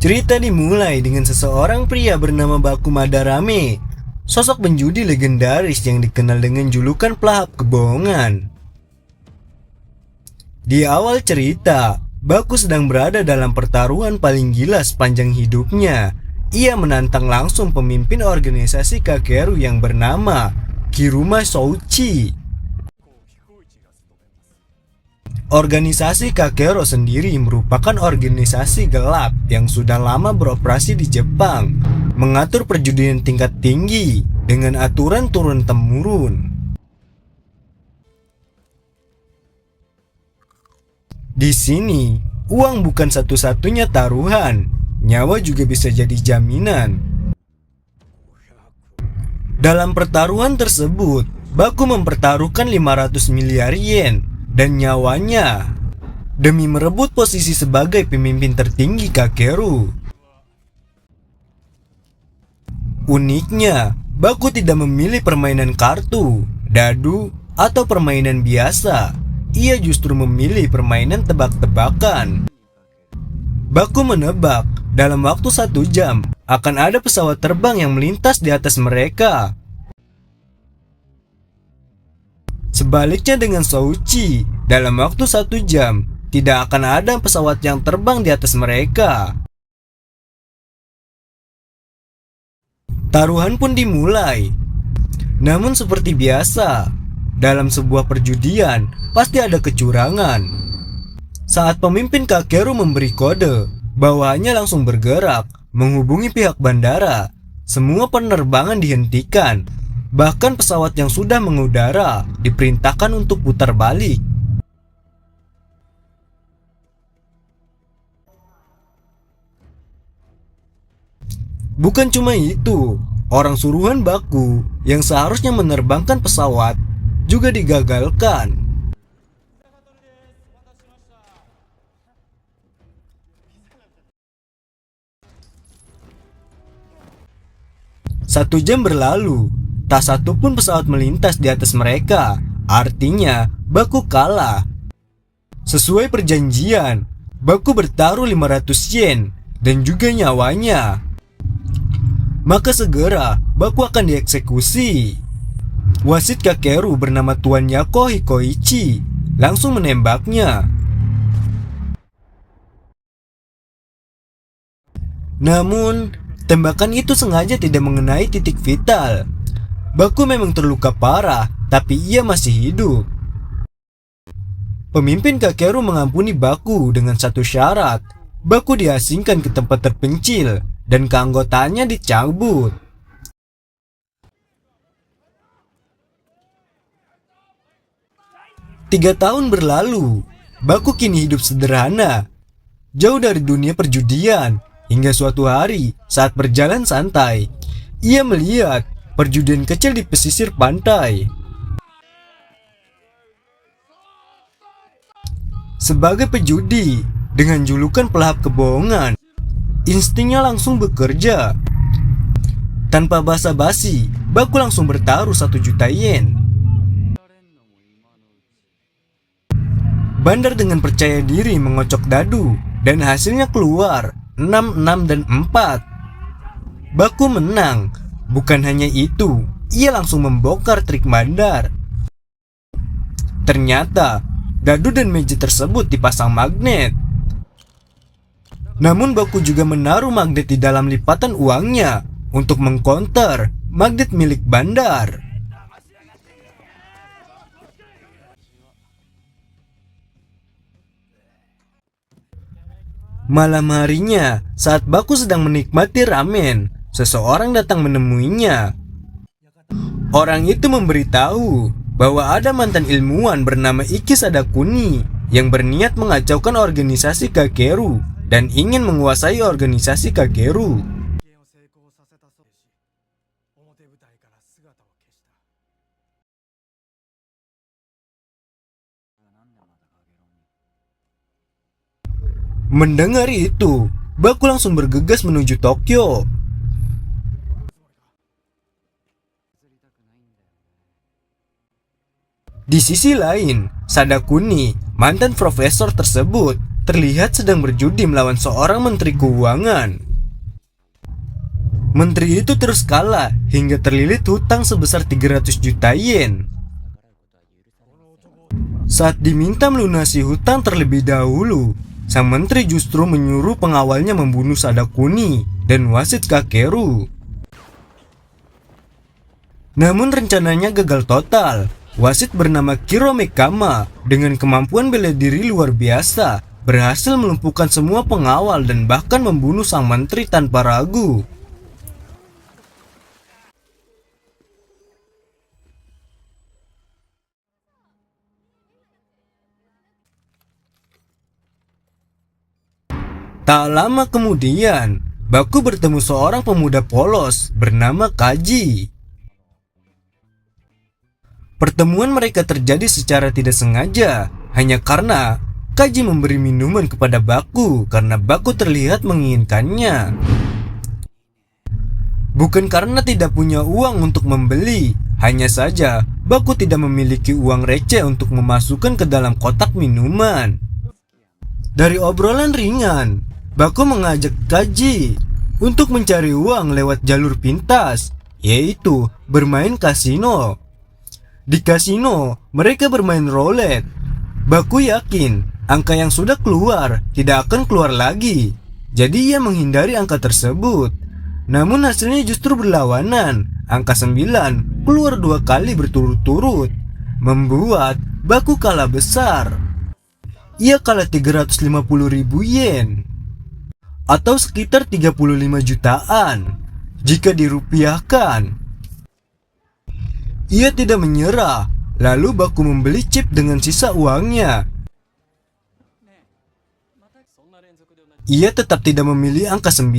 Cerita dimulai dengan seseorang pria bernama Baku Madarame, sosok penjudi legendaris yang dikenal dengan julukan pelahap kebohongan. Di awal cerita, Baku sedang berada dalam pertaruhan paling gila sepanjang hidupnya. Ia menantang langsung pemimpin organisasi Kakeru yang bernama Kiruma Souchi. Organisasi Kakeru sendiri merupakan organisasi gelap yang sudah lama beroperasi di Jepang, mengatur perjudian tingkat tinggi dengan aturan turun-temurun. Di sini, uang bukan satu-satunya taruhan, nyawa juga bisa jadi jaminan. Dalam pertaruhan tersebut, Baku mempertaruhkan 500 miliar yen dan nyawanya demi merebut posisi sebagai pemimpin tertinggi Kakeru. Uniknya, Baku tidak memilih permainan kartu, dadu, atau permainan biasa. Ia justru memilih permainan tebak-tebakan. Baku menebak dalam waktu 1 jam akan ada pesawat terbang yang melintas di atas mereka. Sebaliknya dengan Souchi, dalam waktu 1 jam, tidak akan ada pesawat yang terbang di atas mereka. Taruhan pun dimulai. Namun seperti biasa, dalam sebuah perjudian, pasti ada kecurangan. Saat pemimpin Kakeru memberi kode, bawahannya langsung bergerak, menghubungi pihak bandara. Semua penerbangan dihentikan. Bahkan pesawat yang sudah mengudara diperintahkan untuk putar balik. Bukan cuma itu, orang suruhan Baku yang seharusnya menerbangkan pesawat juga digagalkan. 1 jam berlalu, tak satu pun pesawat melintas di atas mereka. Artinya, Baku kalah. Sesuai perjanjian, Baku bertaruh 500 yen dan juga nyawanya. Maka segera, Baku akan dieksekusi. Wasit Kakeru bernama Tuan Yako Hikoichi langsung menembaknya. Namun, tembakan itu sengaja tidak mengenai titik vital. Baku memang terluka parah, tapi ia masih hidup. Pemimpin Kakeru mengampuni Baku dengan satu syarat. Baku diasingkan ke tempat terpencil dan keanggotaannya dicabut. Tiga tahun berlalu, Baku kini hidup sederhana, jauh dari dunia perjudian. Hingga suatu hari, saat berjalan santai, ia melihat perjudian kecil di pesisir pantai. Sebagai pejudi dengan julukan pelahap kebohongan, instingnya langsung bekerja. Tanpa basa-basi, Baku langsung bertaruh 1 juta yen. Bandar dengan percaya diri mengocok dadu dan hasilnya keluar 6, 6, dan 4. Baku menang. Bukan hanya itu, ia langsung membongkar trik bandar. Ternyata, dadu dan meja tersebut dipasang magnet. Namun Baku juga menaruh magnet di dalam lipatan uangnya untuk mengcounter magnet milik bandar. Malam harinya, saat Baku sedang menikmati ramen, seseorang datang menemuinya. Orang itu memberitahu bahwa ada mantan ilmuwan bernama Iki Sadakuni yang berniat mengacaukan organisasi Kakeru dan ingin menguasai organisasi Kakeru. Mendengar itu, Baku langsung bergegas menuju Tokyo. Di sisi lain, Sadakuni, mantan profesor tersebut, terlihat sedang berjudi melawan seorang menteri keuangan. Menteri itu terus kalah hingga terlilit hutang sebesar 300 juta yen. Saat diminta melunasi hutang terlebih dahulu, sang menteri justru menyuruh pengawalnya membunuh Sadakuni dan wasit Kakeru. Namun rencananya gagal total. Wasit bernama Kirome Kama dengan kemampuan bela diri luar biasa berhasil melumpuhkan semua pengawal dan bahkan membunuh sang menteri tanpa ragu. Tak lama kemudian, Baku bertemu seorang pemuda polos bernama Kaji. Pertemuan mereka terjadi secara tidak sengaja, hanya karena Kaji memberi minuman kepada Baku karena Baku terlihat menginginkannya. Bukan karena tidak punya uang untuk membeli, hanya saja Baku tidak memiliki uang receh untuk memasukkan ke dalam kotak minuman. Dari obrolan ringan, Baku mengajak Kaji untuk mencari uang lewat jalur pintas, yaitu bermain kasino. Di kasino, mereka bermain roulette. Baku yakin angka yang sudah keluar tidak akan keluar lagi, jadi ia menghindari angka tersebut. Namun hasilnya justru berlawanan. Angka 9 keluar 2 kali berturut-turut, membuat Baku kalah besar. Ia kalah 350.000 yen atau sekitar 35 jutaan jika dirupiahkan. Ia tidak menyerah, lalu Baku membeli chip dengan sisa uangnya. Ia tetap tidak memilih angka 9,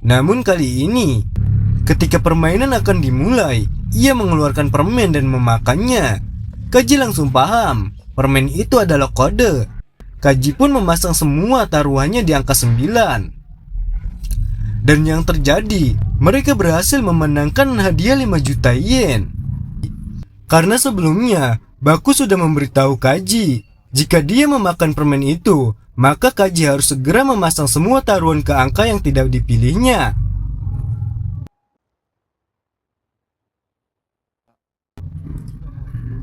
namun kali ini, ketika permainan akan dimulai, ia mengeluarkan permen dan memakannya. Kaji langsung paham, permen itu adalah kode. Kaji pun memasang semua taruhannya di angka 9. Dan yang terjadi, mereka berhasil memenangkan hadiah 5 juta yen. Karena sebelumnya, Baku sudah memberitahu Kaji, jika dia memakan permen itu, maka Kaji harus segera memasang semua taruhan ke angka yang tidak dipilihnya.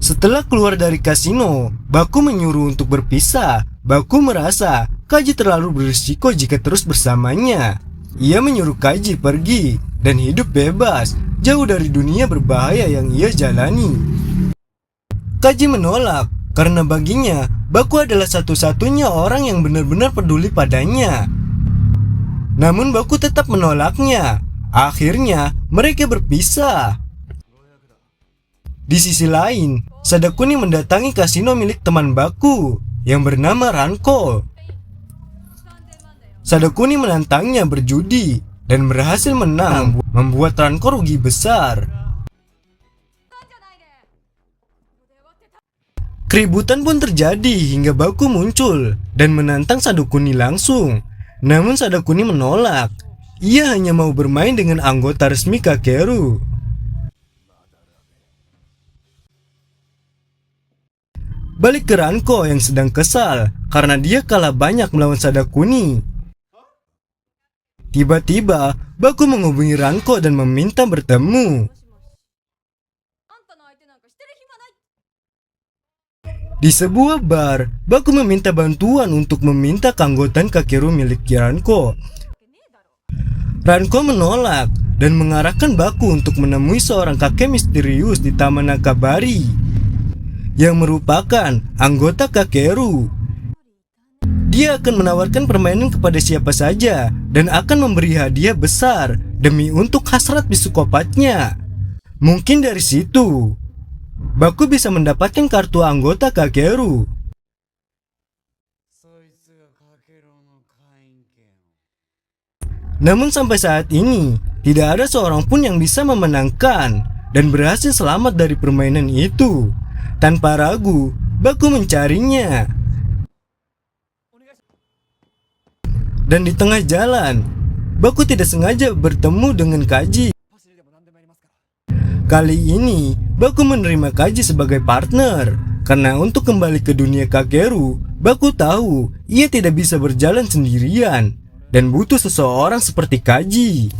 Setelah keluar dari kasino, Baku menyuruh untuk berpisah. Baku merasa Kaji terlalu berisiko jika terus bersamanya. Ia menyuruh Kaji pergi dan hidup bebas, jauh dari dunia berbahaya yang ia jalani. Kaji menolak karena baginya Baku adalah satu-satunya orang yang benar-benar peduli padanya. Namun Baku tetap menolaknya. Akhirnya mereka berpisah. Di sisi lain, Sadakuni mendatangi kasino milik teman Baku yang bernama Ranko. Sadakuni menantangnya berjudi dan berhasil menang, membuat Ranko rugi besar. Keributan pun terjadi hingga Baku muncul dan menantang Sadakuni langsung. Namun Sadakuni menolak. Ia hanya mau bermain dengan anggota resmi Kakeru. Balik ke Ranko yang sedang kesal karena dia kalah banyak melawan Sadakuni. Tiba-tiba, Baku menghubungi Ranko dan meminta bertemu. Di sebuah bar, Baku meminta bantuan untuk meminta keanggotaan Kakeru milik Ranko. Ranko menolak dan mengarahkan Baku untuk menemui seorang kakek misterius di Taman Nakabari yang merupakan anggota Kakeru. Dia akan menawarkan permainan kepada siapa saja dan akan memberi hadiah besar demi untuk hasrat psikopatnya. Mungkin dari situ Baku bisa mendapatkan kartu anggota Kakeru. Namun sampai saat ini, tidak ada seorang pun yang bisa memenangkan dan berhasil selamat dari permainan itu. Tanpa ragu, Baku mencarinya. Dan di tengah jalan, Baku tidak sengaja bertemu dengan Kaji. Kali ini, Baku menerima Kaji sebagai partner, karena untuk kembali ke dunia Kakeru, Baku tahu ia tidak bisa berjalan sendirian dan butuh seseorang seperti Kaji.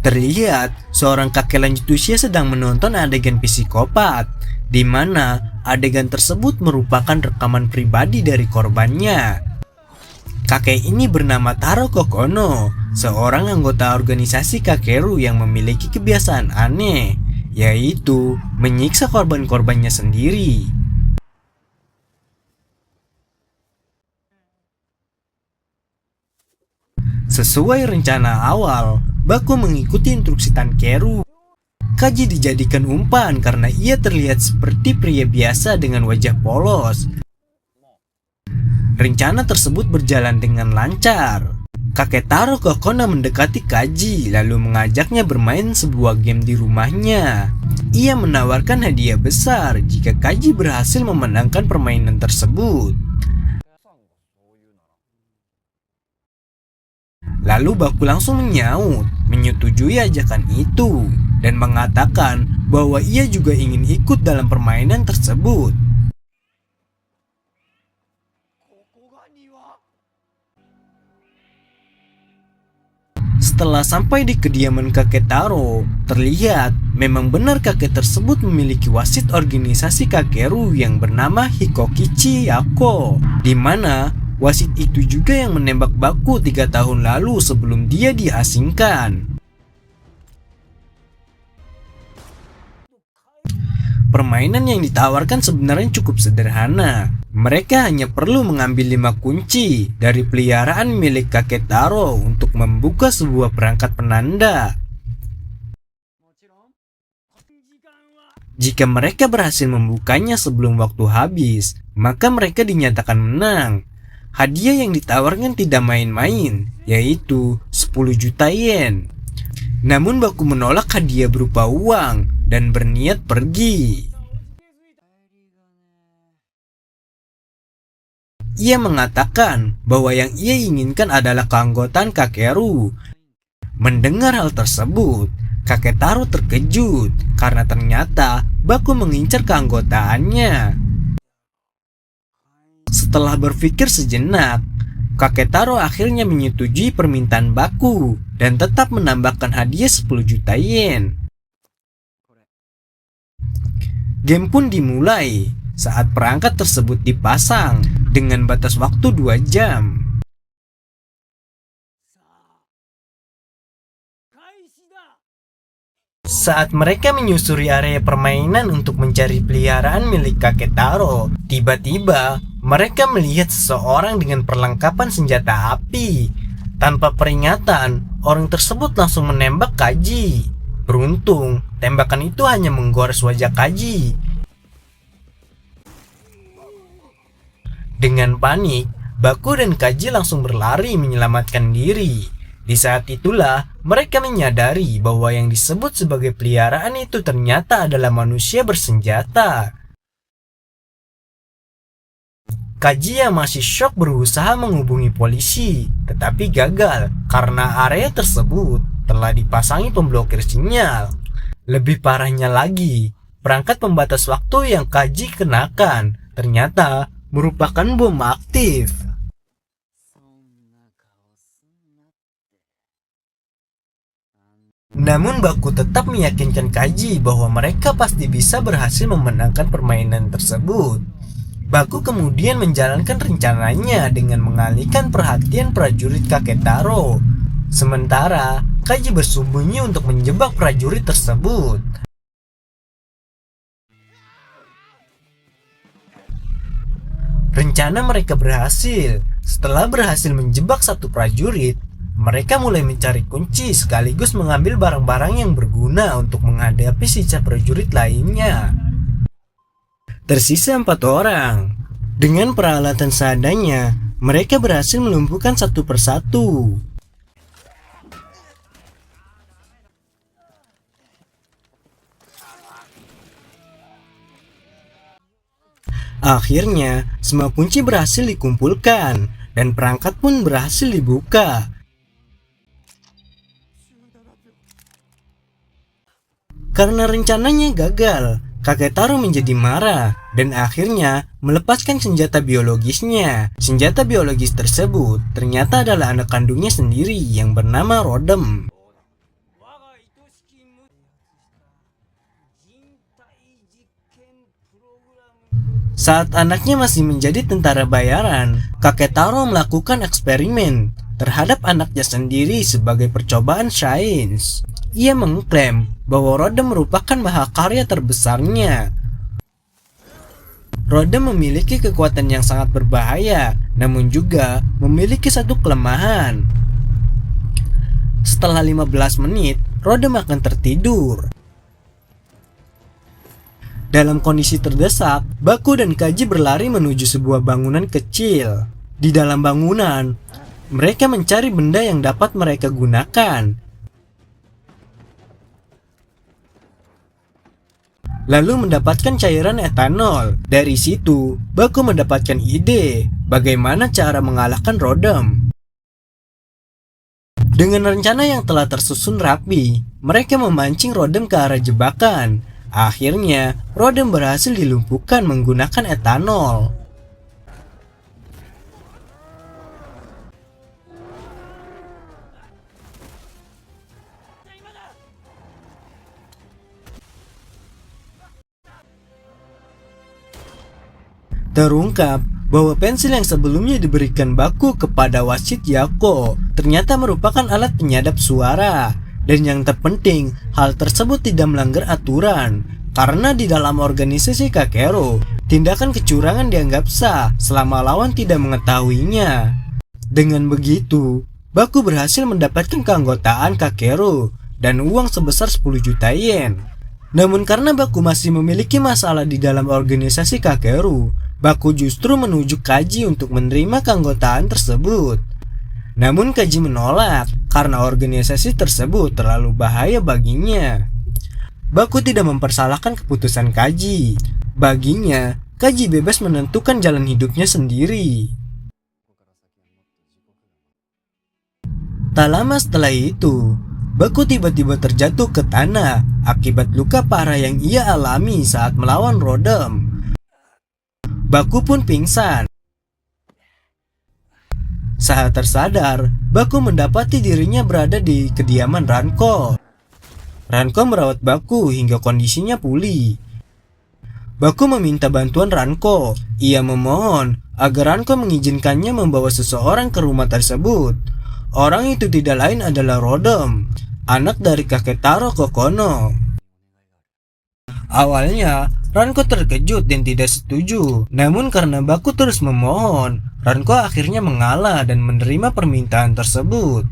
Terlihat seorang kakek lanjut usia sedang menonton adegan psikopat, di mana adegan tersebut merupakan rekaman pribadi dari korbannya. Kakek ini bernama Taro Kokono, seorang anggota organisasi Kakeru yang memiliki kebiasaan aneh, yaitu menyiksa korban-korbannya sendiri. Sesuai rencana awal, Baku mengikuti instruksi Tankeru. Kaji dijadikan umpan karena ia terlihat seperti pria biasa dengan wajah polos. Rencana tersebut berjalan dengan lancar. Kakek Taro Kokono mendekati Kaji lalu mengajaknya bermain sebuah game di rumahnya. Ia menawarkan hadiah besar jika Kaji berhasil memenangkan permainan tersebut. Lalu Baku langsung menyetujui ajakan itu dan mengatakan bahwa ia juga ingin ikut dalam permainan tersebut. Setelah sampai di kediaman kakek Taro, terlihat memang benar kakek tersebut memiliki wasit organisasi Kakeru yang bernama Hikokichi Yako, di mana wasit itu juga yang menembak Baku 3 tahun lalu sebelum dia diasingkan. Permainan yang ditawarkan sebenarnya cukup sederhana. Mereka hanya perlu mengambil 5 kunci dari peliharaan milik kakek Taro untuk membuka sebuah perangkat penanda. Jika mereka berhasil membukanya sebelum waktu habis, maka mereka dinyatakan menang. Hadiah yang ditawarkan tidak main-main, yaitu 10 juta yen. Namun Baku menolak hadiah berupa uang dan berniat pergi. Ia mengatakan bahwa yang ia inginkan adalah keanggotaan Kakeru. Mendengar hal tersebut, kakek Taro terkejut karena ternyata Baku mengincar keanggotaannya. Setelah berpikir sejenak, kakek Taro akhirnya menyetujui permintaan Baku dan tetap menambahkan hadiah 10 juta yen. Game pun dimulai saat perangkat tersebut dipasang dengan batas waktu 2 jam. Saat mereka menyusuri area permainan untuk mencari peliharaan milik kakek Taro, tiba-tiba mereka melihat seseorang dengan perlengkapan senjata api. Tanpa peringatan, orang tersebut langsung menembak Kaji. Beruntung, tembakan itu hanya menggores wajah Kaji. Dengan panik, Baku dan Kaji langsung berlari menyelamatkan diri. Di saat itulah mereka menyadari bahwa yang disebut sebagai peliharaan itu ternyata adalah manusia bersenjata. Kaji yang masih syok berusaha menghubungi polisi, tetapi gagal karena area tersebut telah dipasangi pemblokir sinyal. Lebih parahnya lagi, perangkat pembatas waktu yang Kaji kenakan ternyata merupakan bom aktif. Namun Baku tetap meyakinkan Kaji bahwa mereka pasti bisa berhasil memenangkan permainan tersebut. Baku kemudian menjalankan rencananya dengan mengalihkan perhatian prajurit kakek Taro. Sementara Kaji bersembunyi untuk menjebak prajurit tersebut. Rencana mereka berhasil. Setelah berhasil menjebak satu prajurit, mereka mulai mencari kunci sekaligus mengambil barang-barang yang berguna untuk menghadapi sisa prajurit lainnya. Tersisa 4 orang. Dengan peralatan seadanya, mereka berhasil melumpuhkan satu persatu. Akhirnya, semua kunci berhasil dikumpulkan dan perangkat pun berhasil dibuka. Karena rencananya gagal, kakek Taro menjadi marah dan akhirnya melepaskan senjata biologisnya. Senjata biologis tersebut ternyata adalah anak kandungnya sendiri yang bernama Rodem. Saat anaknya masih menjadi tentara bayaran, kakek Taro melakukan eksperimen terhadap anaknya sendiri sebagai percobaan sains. Ia mengklaim bahwa Rodem merupakan mahakarya terbesarnya. Rodem memiliki kekuatan yang sangat berbahaya, namun juga memiliki satu kelemahan. Setelah 15 menit, Rodem akan tertidur. Dalam kondisi terdesak, Baku dan Kaji berlari menuju sebuah bangunan kecil. Di dalam bangunan, mereka mencari benda yang dapat mereka gunakan. Lalu mendapatkan cairan etanol. Dari situ, Baku mendapatkan ide bagaimana cara mengalahkan Rodem. Dengan rencana yang telah tersusun rapi, mereka memancing Rodem ke arah jebakan. Akhirnya, Rodem berhasil dilumpuhkan menggunakan etanol. Terungkap bahwa pensil yang sebelumnya diberikan Baku kepada wasit Yako ternyata merupakan alat penyadap suara. Dan yang terpenting, hal tersebut tidak melanggar aturan, karena di dalam organisasi Kakeru, tindakan kecurangan dianggap sah selama lawan tidak mengetahuinya. Dengan begitu, Baku berhasil mendapatkan keanggotaan Kakeru dan uang sebesar 10 juta yen. Namun karena Baku masih memiliki masalah di dalam organisasi Kakeru, Baku justru menunjuk Kaji untuk menerima keanggotaan tersebut. Namun Kaji menolak karena organisasi tersebut terlalu bahaya baginya. Baku tidak mempersalahkan keputusan Kaji. Baginya, Kaji bebas menentukan jalan hidupnya sendiri. Tak lama setelah itu, Baku tiba-tiba terjatuh ke tanah akibat luka parah yang ia alami saat melawan Rodem. Baku pun pingsan. Saat tersadar, Baku mendapati dirinya berada di kediaman Ranko. Ranko merawat Baku hingga kondisinya pulih. Baku meminta bantuan Ranko. Ia memohon agar Ranko mengizinkannya membawa seseorang ke rumah tersebut. Orang itu tidak lain adalah Rodem, anak dari kakek Taro Kokono. Awalnya, Ranko terkejut dan tidak setuju. Namun karena Baku terus memohon, Ranko akhirnya mengalah dan menerima permintaan tersebut.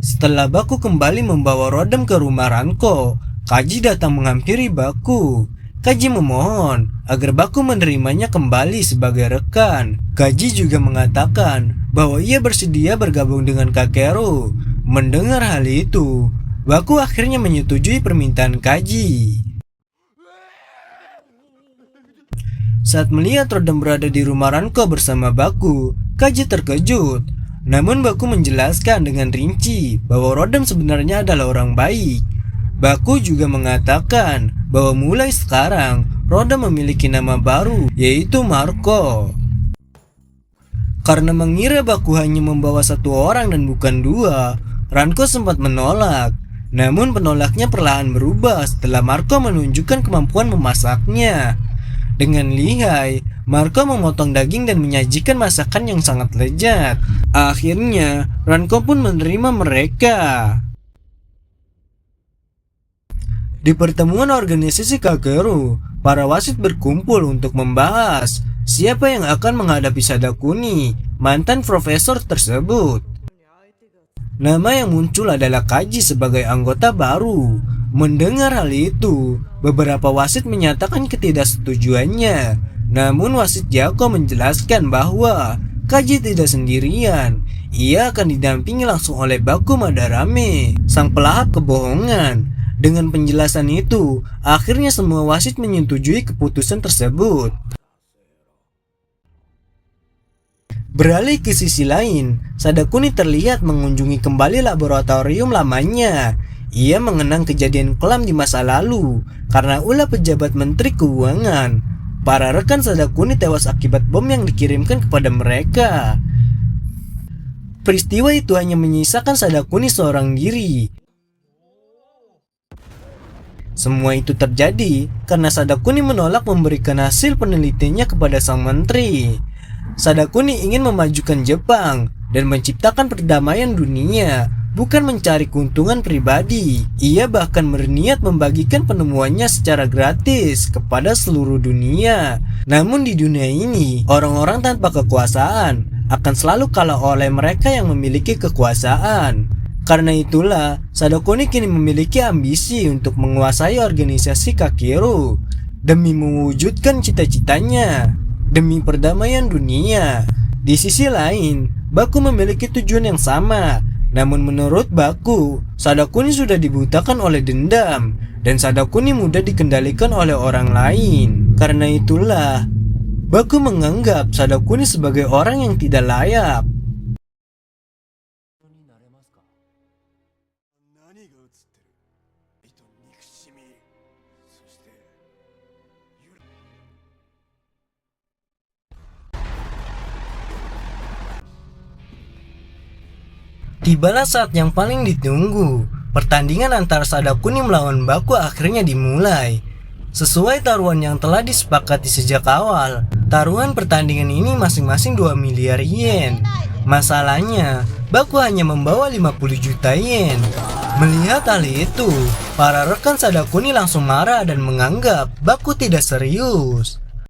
Setelah Baku kembali membawa Rodem ke rumah Ranko, Kaji datang menghampiri Baku. Kaji memohon agar Baku menerimanya kembali sebagai rekan. Kaji juga mengatakan bahwa ia bersedia bergabung dengan Kakeru. Mendengar hal itu, Baku akhirnya menyetujui permintaan Kaji. Saat melihat Rodem berada di rumah Ranko bersama Baku, Kaji terkejut. Namun Baku menjelaskan dengan rinci bahwa Rodem sebenarnya adalah orang baik. Baku juga mengatakan bahwa mulai sekarang Rodem memiliki nama baru, yaitu Marco. Karena mengira Baku hanya membawa satu orang dan bukan dua, Ranko sempat menolak. Namun penolaknya perlahan berubah setelah Marco menunjukkan kemampuan memasaknya. Dengan lihai, Marco memotong daging dan menyajikan masakan yang sangat lezat. Akhirnya, Ranko pun menerima mereka. Di pertemuan organisasi Kakeru, para wasit berkumpul untuk membahas siapa yang akan menghadapi Sadakuni, mantan profesor tersebut. Nama yang muncul adalah Kaji sebagai anggota baru. Mendengar hal itu, beberapa wasit menyatakan ketidaksetujuannya. Namun wasit Jako menjelaskan bahwa Kaji tidak sendirian. Ia akan didampingi langsung oleh Baku Madarame, sang pelahap kebohongan. Dengan penjelasan itu, akhirnya semua wasit menyetujui keputusan tersebut. Beralih ke sisi lain, Sadakuni terlihat mengunjungi kembali laboratorium lamanya. Ia mengenang kejadian kelam di masa lalu karena ulah pejabat menteri keuangan. Para rekan Sadakuni tewas akibat bom yang dikirimkan kepada mereka. Peristiwa itu hanya menyisakan Sadakuni seorang diri. Semua itu terjadi karena Sadakuni menolak memberikan hasil penelitiannya kepada sang menteri. Sadakuni ingin memajukan Jepang dan menciptakan perdamaian dunia, bukan mencari keuntungan pribadi. Ia bahkan berniat membagikan penemuannya secara gratis kepada seluruh dunia. Namun di dunia ini, orang-orang tanpa kekuasaan akan selalu kalah oleh mereka yang memiliki kekuasaan. Karena itulah, Sadakuni kini memiliki ambisi untuk menguasai organisasi Kakeru demi mewujudkan cita-citanya, demi perdamaian dunia. Di sisi lain, Baku memiliki tujuan yang sama. Namun menurut Baku, Sadakuni sudah dibutakan oleh dendam, dan Sadakuni mudah dikendalikan oleh orang lain. Karena itulah, Baku menganggap Sadakuni sebagai orang yang tidak layak. Tibalah saat yang paling ditunggu. Pertandingan antara Sadakuni melawan Baku akhirnya dimulai. Sesuai taruhan yang telah disepakati sejak awal, taruhan pertandingan ini masing-masing 2 miliar yen. Masalahnya, Baku hanya membawa 50 juta yen. Melihat hal itu, para rekan Sadakuni langsung marah dan menganggap Baku tidak serius.